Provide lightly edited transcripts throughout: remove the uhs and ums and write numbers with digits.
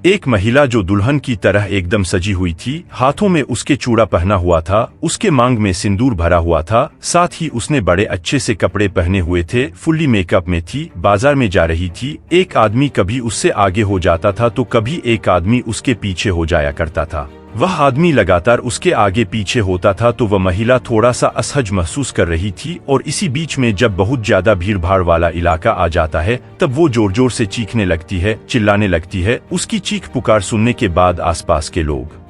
एक महिला जो दुल्हन की तरह एकदम सजी हुई थी, हाथों में उसके चूड़ा पहना हुआ था, उसके मांग में सिंदूर भरा हुआ था, साथ ही उसने बड़े अच्छे से कपड़े पहने हुए थे, फुल्ली मेकअप में थी, बाजार में जा रही थी। एक आदमी कभी उससे आगे हो जाता था तो कभी एक आदमी उसके पीछे हो जाया करता था। वह आदमी लगातार उसके आगे पीछे होता था तो वह महिला थोड़ा सा असहज महसूस कर रही थी। और इसी बीच में जब बहुत ज्यादा भीड़ भाड़ वाला इलाका आ जाता है तब वो जोर जोर से चीखने लगती है, चिल्लाने लगती है। उसकी चीख पुकार सुनने के बाद आसपास के लोग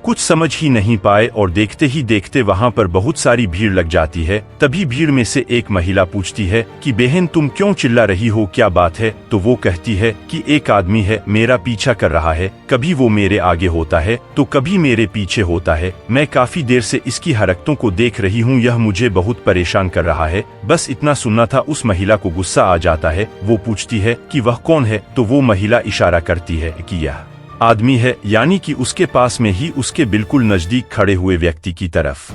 कुछ समझ ही नहीं पाए और देखते ही देखते वहां पर बहुत सारी भीड़ लग जाती है। तभी भीड़ में से एक महिला पूछती है कि बहन तुम क्यों चिल्ला रही हो, क्या बात है? तो वो कहती है कि एक आदमी है, मेरा पीछा कर रहा है, कभी वो मेरे आगे होता है तो कभी मेरे पीछे होता है। मैं काफी देर से इसकी हरकतों को देख रही हूँ, यह मुझे बहुत परेशान कर रहा है। बस इतना सुनना था। उस महिला को गुस्सा आ जाता है। वो पूछती है कि वह कौन है? तो वो महिला इशारा करती है कि यह आदमी है, यानी कि उसके पास में ही उसके बिल्कुल नजदीक खड़े हुए व्यक्ति की तरफ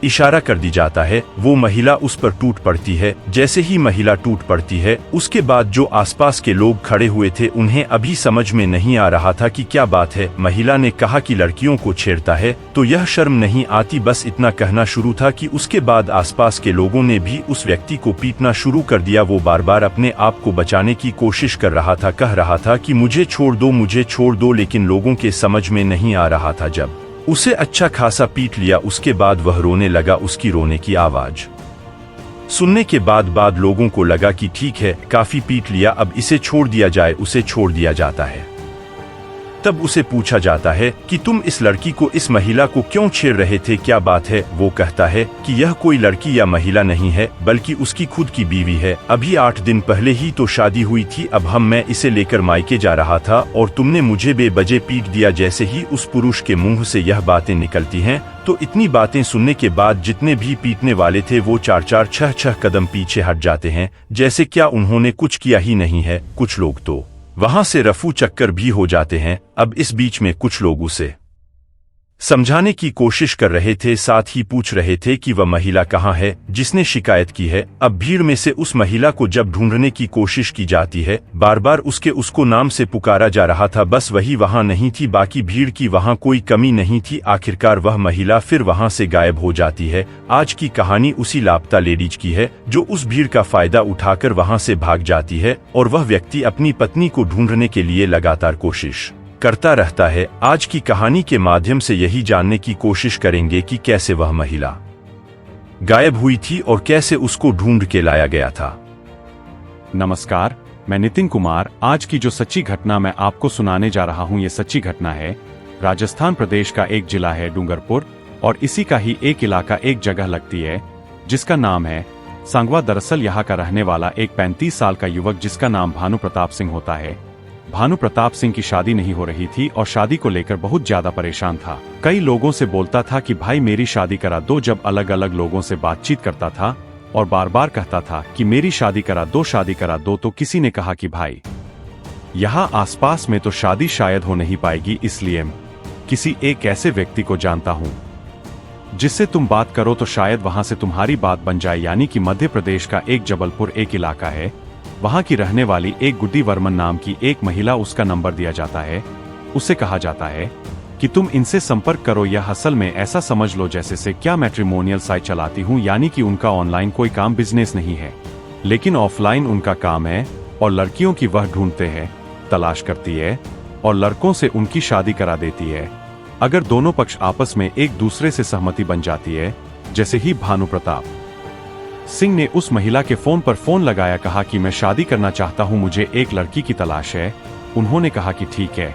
इशारा कर दी जाता है। वो महिला उस पर टूट पड़ती है। जैसे ही महिला टूट पड़ती है उसके बाद जो आसपास के लोग खड़े हुए थे उन्हें अभी समझ में नहीं आ रहा था कि क्या बात है। महिला ने कहा कि लड़कियों को छेड़ता है तो यह शर्म नहीं आती, बस इतना कहना शुरू था कि उसके बाद आसपास के लोगों ने भी उस व्यक्ति को पीटना शुरू कर दिया। वो बार बार अपने आप को बचाने की कोशिश कर रहा था, कह रहा था कि मुझे छोड़ दो, मुझे छोड़ दो, लेकिन लोगों के समझ में नहीं आ रहा था। जब उसे अच्छा खासा पीट लिया उसके बाद वह रोने लगा। उसकी रोने की आवाज सुनने के बाद लोगों को लगा कि ठीक है, काफी पीट लिया, अब इसे छोड़ दिया जाए। उसे छोड़ दिया जाता है। तब उसे पूछा जाता है कि तुम इस लड़की को, इस महिला को क्यों छेड़ रहे थे, क्या बात है? वो कहता है कि यह कोई लड़की या महिला नहीं है बल्कि उसकी खुद की बीवी है। अभी 8 दिन पहले ही तो शादी हुई थी। अब मैं इसे लेकर मायके जा रहा था और तुमने मुझे बेवजह पीट दिया। जैसे ही उस पुरुष के मुंह से यह बातें निकलती हैं तो इतनी बातें सुनने के बाद जितने भी पीटने वाले थे वो 4-4, 6-6 कदम पीछे हट जाते हैं, जैसे क्या उन्होंने कुछ किया ही नहीं है। कुछ लोग तो वहां से रफू चक्कर भी हो जाते हैं। अब इस बीच में कुछ लोग उसे समझाने की कोशिश कर रहे थे, साथ ही पूछ रहे थे कि वह महिला कहाँ है जिसने शिकायत की है। अब भीड़ में से उस महिला को जब ढूंढने की कोशिश की जाती है, बार बार उसको नाम से पुकारा जा रहा था, बस वही वहां नहीं थी। बाकी भीड़ की वहां कोई कमी नहीं थी। आखिरकार वह महिला फिर वहां से गायब हो जाती है। आज की कहानी उसी लापता लेडीज की है जो उस भीड़ का फायदा उठाकर वहां से भाग जाती है और वह व्यक्ति अपनी पत्नी को ढूंढने के लिए लगातार कोशिश करता रहता है। आज की कहानी के माध्यम से यही जानने की कोशिश करेंगे कि कैसे वह महिला गायब हुई थी और कैसे उसको ढूंढ के लाया गया था। नमस्कार, मैं नितिन कुमार। आज की जो सच्ची घटना मैं आपको सुनाने जा रहा हूँ, ये सच्ची घटना है राजस्थान प्रदेश का एक जिला है डूंगरपुर, और इसी का ही एक इलाका, एक जगह लगती है जिसका नाम है सांगवा। दरअसल यहाँ का रहने वाला एक 35 साल का युवक जिसका नाम भानु प्रताप सिंह होता है। भानु प्रताप सिंह की शादी नहीं हो रही थी और शादी को लेकर बहुत ज्यादा परेशान था। कई लोगों से बोलता था कि भाई मेरी शादी करा दो। जब अलग अलग लोगों से बातचीत करता था और बार बार कहता था कि मेरी शादी करा दो, शादी करा दो, तो किसी ने कहा कि भाई यहाँ आसपास में तो शादी शायद हो नहीं पाएगी, इसलिए किसी एक ऐसे व्यक्ति को जानता हूँ जिससे तुम बात करो तो शायद वहां से तुम्हारी बात बन जाए। यानी कि मध्य प्रदेश का एक जबलपुर एक इलाका है, वहां की रहने वाली एक गुड्डी वर्मन नाम की एक महिला, उसका नंबर दिया जाता है। उससे कहा जाता है कि तुम इनसे संपर्क करो। यह असल में ऐसा समझ लो जैसे से क्या मैट्रिमोनियल साइट चलाती हूँ, यानी कि उनका ऑनलाइन कोई काम बिजनेस नहीं है लेकिन ऑफलाइन उनका काम है। और लड़कियों की वह ढूंढते हैं, तलाश करती है और लड़कों से उनकी शादी करा देती है अगर दोनों पक्ष आपस में एक दूसरे से सहमति बन जाती है। जैसे ही भानु प्रताप सिंह ने उस महिला के फोन पर फोन लगाया, कहा कि मैं शादी करना चाहता हूं, मुझे एक लड़की की तलाश है। उन्होंने कहा कि ठीक है,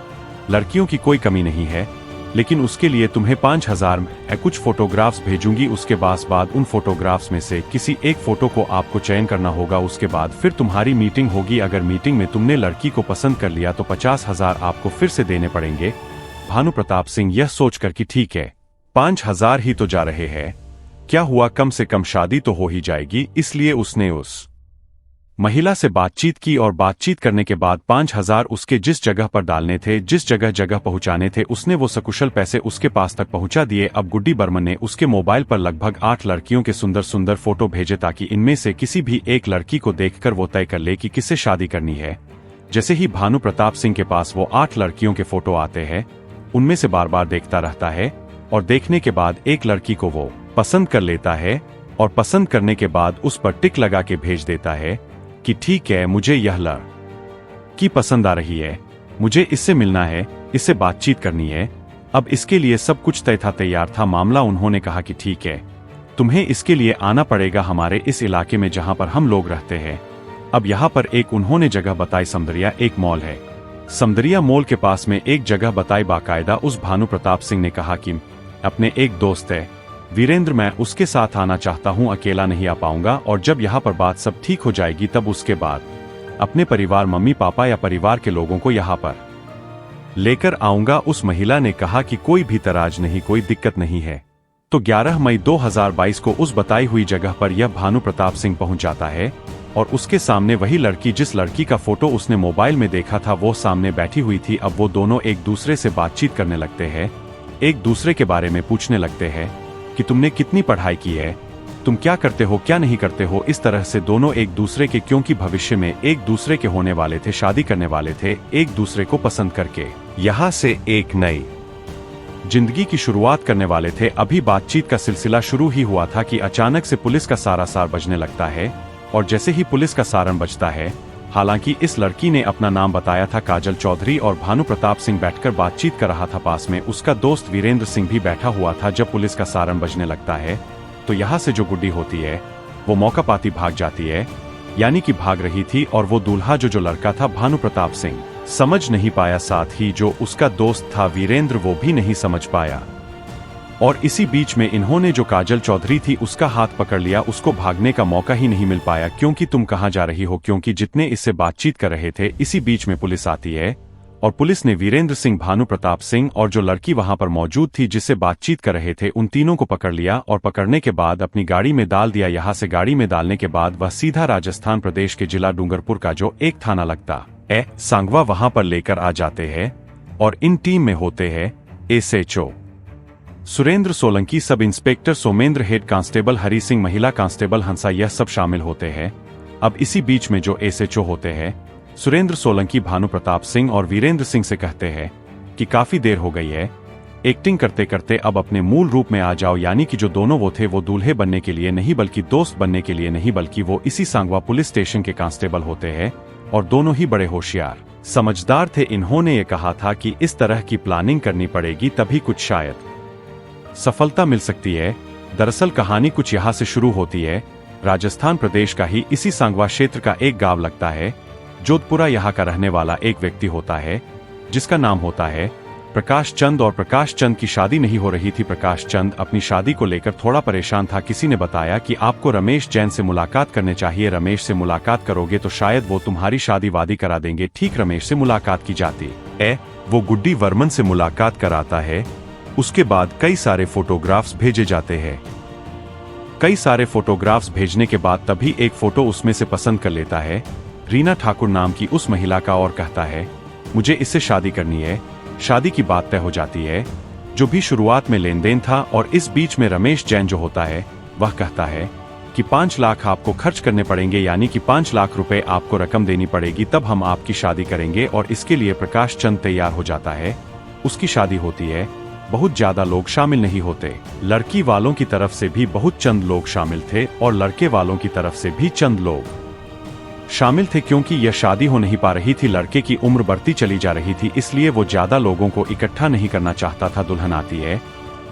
लड़कियों की कोई कमी नहीं है, लेकिन उसके लिए तुम्हें 5000 में कुछ फोटोग्राफ्स भेजूंगी। उसके बाद उन फोटोग्राफ्स में से किसी एक फोटो को आपको चयन करना होगा। उसके बाद फिर तुम्हारी मीटिंग होगी। अगर मीटिंग में तुमने लड़की को पसंद कर लिया तो 50,000 आपको फिर से देने पड़ेंगे। भानु प्रताप सिंह यह सोचकर कि ठीक है, 5000 ही तो जा रहे हैं, क्या हुआ, कम से कम शादी तो हो ही जाएगी। इसलिए उसने उस महिला से बातचीत की और बातचीत करने के बाद 5000 उसके जिस जगह पर डालने थे, जिस जगह पहुंचाने थे, उसने वो सकुशल पैसे उसके पास तक पहुंचा दिए। अब गुड्डी बर्मन ने उसके मोबाइल पर लगभग 8 लड़कियों के सुंदर सुंदर फोटो भेजे ताकि इनमें से किसी भी एक लड़की को देखकर वो तय कर ले कि किससे शादी करनी है। जैसे ही भानु प्रताप सिंह के पास वो 8 लड़कियों के फोटो आते हैं, उनमें से बार बार देखता रहता है और देखने के बाद एक लड़की को वो पसंद कर लेता है और पसंद करने के बाद उस पर टिक लगा के भेज देता है कि ठीक है, मुझे यह लड़की पसंद आ रही है, मुझे इससे मिलना है, इससे बातचीत करनी है। अब इसके लिए सब कुछ तय था, तैयार था मामला। उन्होंने कहा कि ठीक है, तुम्हें इसके लिए आना पड़ेगा हमारे इस इलाके में जहां पर हम लोग रहते हैं। अब यहाँ पर एक उन्होंने जगह बताई, समदरिया एक मॉल है। समदरिया मॉल के पास में एक जगह बताई बाकायदा। उस भानु प्रताप सिंह ने कहा कि अपने एक दोस्त है वीरेंद्र, मैं उसके साथ आना चाहता हूँ, अकेला नहीं आ पाऊंगा, और जब यहाँ पर बात सब ठीक हो जाएगी तब उसके बाद अपने परिवार, मम्मी पापा या परिवार के लोगों को यहाँ पर लेकर आऊंगा। उस महिला ने कहा कि कोई भी तराज नहीं, कोई दिक्कत नहीं है। तो 11 मई 2022 को उस बताई हुई जगह पर यह भानु प्रताप सिंह पहुंच जाता है और उसके सामने वही लड़की, जिस लड़की का फोटो उसने मोबाइल में देखा था, वो सामने बैठी हुई थी। अब वो दोनों एक दूसरे से बातचीत करने लगते हैं, एक दूसरे के बारे में पूछने लगते हैं कि तुमने कितनी पढ़ाई की है, तुम क्या करते हो, क्या नहीं करते हो। इस तरह से दोनों एक दूसरे के, क्योंकि भविष्य में एक दूसरे के होने वाले थे, शादी करने वाले थे, एक दूसरे को पसंद करके यहाँ से एक नई जिंदगी की शुरुआत करने वाले थे। अभी बातचीत का सिलसिला शुरू ही हुआ था कि अचानक से पुलिस का सार बजने लगता है। और जैसे ही पुलिस का सारन बजता है, हालांकि इस लड़की ने अपना नाम बताया था काजल चौधरी, और भानु प्रताप सिंह बैठकर बातचीत कर रहा था। पास में उसका दोस्त वीरेंद्र सिंह भी बैठा हुआ था। जब पुलिस का सारन बजने लगता है तो यहाँ से जो गुड्डी होती है वो मौका पाती भाग जाती है, यानी कि भाग रही थी। और वो दूल्हा जो लड़का था भानु प्रताप सिंह समझ नहीं पाया, साथ ही जो उसका दोस्त था वीरेंद्र वो भी नहीं समझ पाया। और इसी बीच में इन्होंने जो काजल चौधरी थी उसका हाथ पकड़ लिया, उसको भागने का मौका ही नहीं मिल पाया। क्योंकि तुम कहां जा रही हो, क्योंकि जितने इससे बातचीत कर रहे थे, इसी बीच में पुलिस आती है और पुलिस ने वीरेंद्र सिंह, भानु प्रताप सिंह और जो लड़की वहां पर मौजूद थी जिससे बातचीत कर रहे थे, उन तीनों को पकड़ लिया और पकड़ने के बाद अपनी गाड़ी में डाल दिया। यहाँ से गाड़ी में डालने के बाद वह सीधा राजस्थान प्रदेश के जिला डूंगरपुर का जो एक थाना लगता है सांगवा, वहां पर लेकर आ जाते हैं। और इन टीम में होते हैं SHO Surendra Solanki, sub inspector Somendra, head constable Hari Singh, महिला कांस्टेबल हंसा, यह सब शामिल होते हैं। अब इसी बीच में जो SHO होते हैं सुरेंद्र सोलंकी भानु प्रताप सिंह और वीरेंद्र सिंह से कहते हैं कि काफी देर हो गई है, एक्टिंग करते करते अब अपने मूल रूप में आ जाओ। यानी कि जो दोनों वो थे वो दूल्हे बनने के लिए नहीं, बल्कि दोस्त बनने के लिए नहीं, बल्कि वो इसी सांगवा पुलिस स्टेशन के कांस्टेबल होते हैं। और दोनों ही बड़े होशियार समझदार थे। इन्होंने ये कहा था कि इस तरह की प्लानिंग करनी पड़ेगी, तभी कुछ शायद सफलता मिल सकती है। दरअसल कहानी कुछ यहाँ से शुरू होती है। राजस्थान प्रदेश का ही इसी सांगवा क्षेत्र का एक गांव लगता है जोधपुरा। यहाँ का रहने वाला एक व्यक्ति होता है जिसका नाम होता है प्रकाश चंद, और प्रकाश चंद की शादी नहीं हो रही थी। प्रकाश चंद अपनी शादी को लेकर थोड़ा परेशान था। किसी ने बताया कि आपको रमेश जैन से मुलाकात करने चाहिए, रमेश से मुलाकात करोगे तो शायद वो तुम्हारी शादी वादी करा देंगे। ठीक रमेश से मुलाकात की जाती है, वो गुड्डी वर्मन से मुलाकात कराता है। उसके बाद कई सारे फोटोग्राफ्स भेजे जाते हैं। कई सारे फोटोग्राफ्स भेजने के बाद तभी एक फोटो उसमें से पसंद कर लेता है, रीना ठाकुर नाम की उस महिला का, और कहता है मुझे इससे शादी करनी है। शादी की बात तय हो जाती है, जो भी शुरुआत में लेन देन था। और इस बीच में रमेश जैन जो होता है वह कहता है कि 5 लाख आपको खर्च करने पड़ेंगे, यानी कि 5 लाख रुपए आपको रकम देनी पड़ेगी, तब हम आपकी शादी करेंगे। और इसके लिए प्रकाश चंद तैयार हो जाता है। उसकी शादी होती है। बहुत ज्यादा लोग शामिल नहीं होते। लड़की वालों की तरफ से भी बहुत चंद लोग शामिल थे और लड़के वालों की तरफ से भी चंद लोग शामिल थे। क्योंकि यह शादी हो नहीं पा रही थी, लड़के की उम्र बढ़ती चली जा रही थी, इसलिए वो ज्यादा लोगों को इकट्ठा नहीं करना चाहता था। दुल्हन आती है।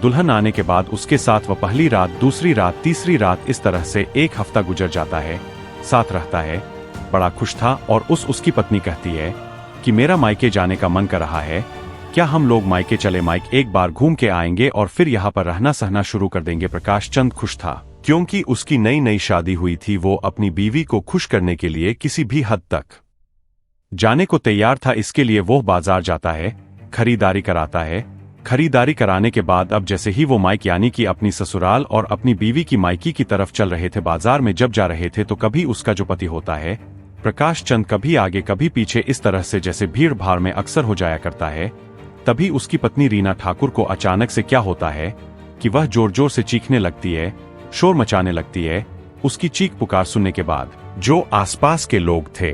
दुल्हन आने के बाद उसके साथ वह पहली रात, दूसरी रात, तीसरी रात, इस तरह से 1 हफ्ता गुजर जाता है, साथ रहता है। बड़ा खुश था। और उसकी पत्नी कहती है कि मेरा मायके जाने का मन कर रहा है, क्या हम लोग मायके चले, मायके एक बार घूम के आएंगे और फिर यहाँ पर रहना सहना शुरू कर देंगे। प्रकाश चंद खुश था क्योंकि उसकी नई नई शादी हुई थी। वो अपनी बीवी को खुश करने के लिए किसी भी हद तक जाने को तैयार था। इसके लिए वो बाजार जाता है, खरीदारी कराता है। खरीदारी कराने के बाद अब जैसे ही वो मायके यानी कि अपनी ससुराल और अपनी बीवी की मायकी की तरफ चल रहे थे, बाजार में जब जा रहे थे तो कभी उसका जो पति होता है प्रकाश चंद कभी आगे कभी पीछे, इस तरह से जैसे भीड़ भाड़ में अक्सर हो जाया करता है। तभी उसकी पत्नी रीना ठाकुर को अचानक से क्या होता है कि वह जोर जोर से चीखने लगती है, शोर मचाने लगती है। उसकी चीख पुकार सुनने के बाद जो आसपास के लोग थे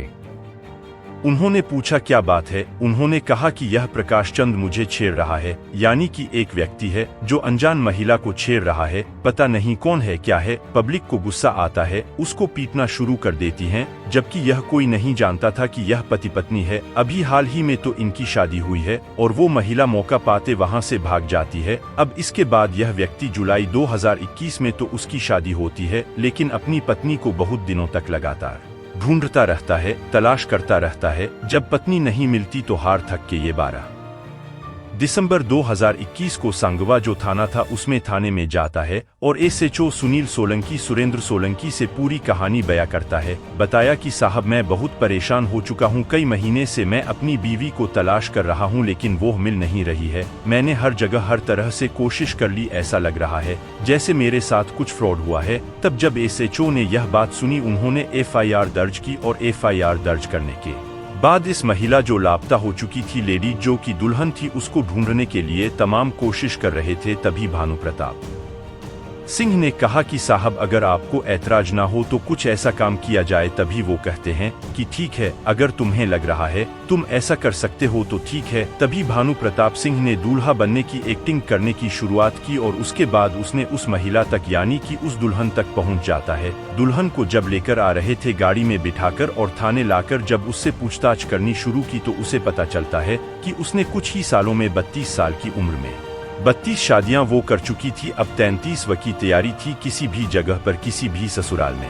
उन्होंने पूछा क्या बात है। उन्होंने कहा कि यह प्रकाश चंद मुझे छेड़ रहा है, यानी कि एक व्यक्ति है जो अनजान महिला को छेड़ रहा है, पता नहीं कौन है क्या है। पब्लिक को गुस्सा आता है, उसको पीटना शुरू कर देती हैं, जबकि यह कोई नहीं जानता था कि यह पति पत्नी है। अभी हाल ही में तो इनकी शादी हुई है और वो महिला मौका पाते वहाँ से भाग जाती है। अब इसके बाद यह व्यक्ति जुलाई 2021 में तो उसकी शादी होती है, लेकिन अपनी पत्नी को बहुत दिनों तक लगातार ढूंढता रहता है, तलाश करता रहता है। जब पत्नी नहीं मिलती तो हार थक के ये 12 दिसंबर 2021 को सांगवा जो थाना था उसमें थाने में जाता है और एसएचओ सुनील सोलंकी सुरेंद्र सोलंकी से पूरी कहानी बयां करता है। बताया कि साहब मैं बहुत परेशान हो चुका हूं, कई महीने से मैं अपनी बीवी को तलाश कर रहा हूं लेकिन वो मिल नहीं रही है। मैंने हर जगह हर तरह से कोशिश कर ली, ऐसा लग रहा है जैसे मेरे साथ कुछ फ्रॉड हुआ है। तब जब एसएचओ ने यह बात सुनी उन्होंने एफआईआर दर्ज की और एफआईआर दर्ज करने के बाद इस महिला जो लापता हो चुकी थी, लेडी जो की दुल्हन थी, उसको ढूंढने के लिए तमाम कोशिश कर रहे थे। तभी भानु प्रताप सिंह ने कहा कि साहब अगर आपको ऐतराज ना हो तो कुछ ऐसा काम किया जाए। तभी वो कहते हैं कि ठीक है, अगर तुम्हें लग रहा है तुम ऐसा कर सकते हो तो ठीक है। तभी भानु प्रताप सिंह ने दूल्हा बनने की एक्टिंग करने की शुरुआत की और उसके बाद उसने उस महिला तक यानी कि उस दुल्हन तक पहुंच जाता है। दुल्हन को जब लेकर आ रहे थे गाड़ी में बिठाकर और थाने लाकर जब उससे पूछताछ करनी शुरू की तो उसे पता चलता है कि उसने कुछ ही सालों में 32 साल की उम्र में 32 शादियां वो कर चुकी थी। अब 33वीं की तैयारी थी। किसी भी जगह पर किसी भी ससुराल में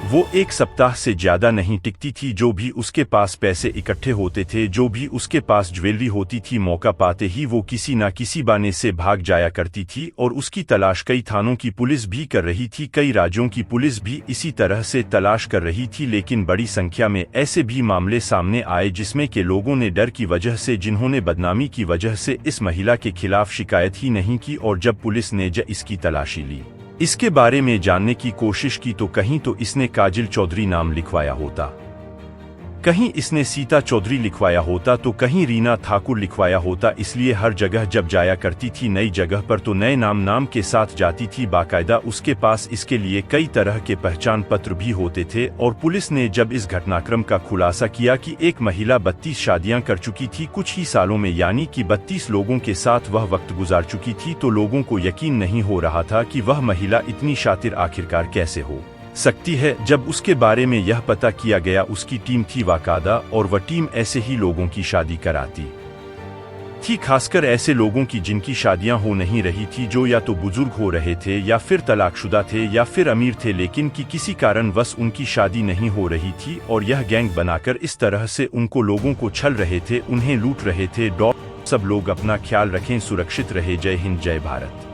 वो एक सप्ताह से ज्यादा नहीं टिकती थी। जो भी उसके पास पैसे इकट्ठे होते थे, जो भी उसके पास ज्वेलरी होती थी, मौका पाते ही वो किसी न किसी बहाने से भाग जाया करती थी और उसकी तलाश कई थानों की पुलिस भी कर रही थी, कई राज्यों की पुलिस भी इसी तरह से तलाश कर रही थी। लेकिन बड़ी संख्या में ऐसे भी मामले सामने आए जिसमें के लोगों ने डर की वजह से, जिन्होंने बदनामी की वजह से इस महिला के खिलाफ शिकायत ही नहीं की। और जब पुलिस ने इसकी तलाशी ली, इसके बारे में जानने की कोशिश की तो कहीं तो इसने काजल चौधरी नाम लिखवाया होता, कहीं इसने सीता चौधरी लिखवाया होता, तो कहीं रीना ठाकुर लिखवाया होता। इसलिए हर जगह जब जाया करती थी नई जगह पर तो नए नाम के साथ जाती थी। बाकायदा उसके पास इसके लिए कई तरह के पहचान पत्र भी होते थे। और पुलिस ने जब इस घटनाक्रम का खुलासा किया कि एक महिला 32 शादियां कर चुकी थी कुछ ही सालों में, यानी कि 32 लोगों के साथ वह वक्त गुजार चुकी थी, तो लोगों को यकीन नहीं हो रहा था कि वह महिला इतनी शातिर आखिरकार कैसे हो सकती है। जब उसके बारे में यह पता किया गया, उसकी टीम थी वाकादा और वह टीम ऐसे ही लोगों की शादी कराती थी, खासकर ऐसे लोगों की जिनकी शादियां हो नहीं रही थी, जो या तो बुजुर्ग हो रहे थे या फिर तलाकशुदा थे या फिर अमीर थे, लेकिन कि किसी कारणवश उनकी शादी नहीं हो रही थी। और यह गैंग बनाकर इस तरह से उनको लोगों को छल रहे थे, उन्हें लूट रहे थे। सब लोग अपना ख्याल रखें, सुरक्षित रहे। जय हिंद, जय भारत।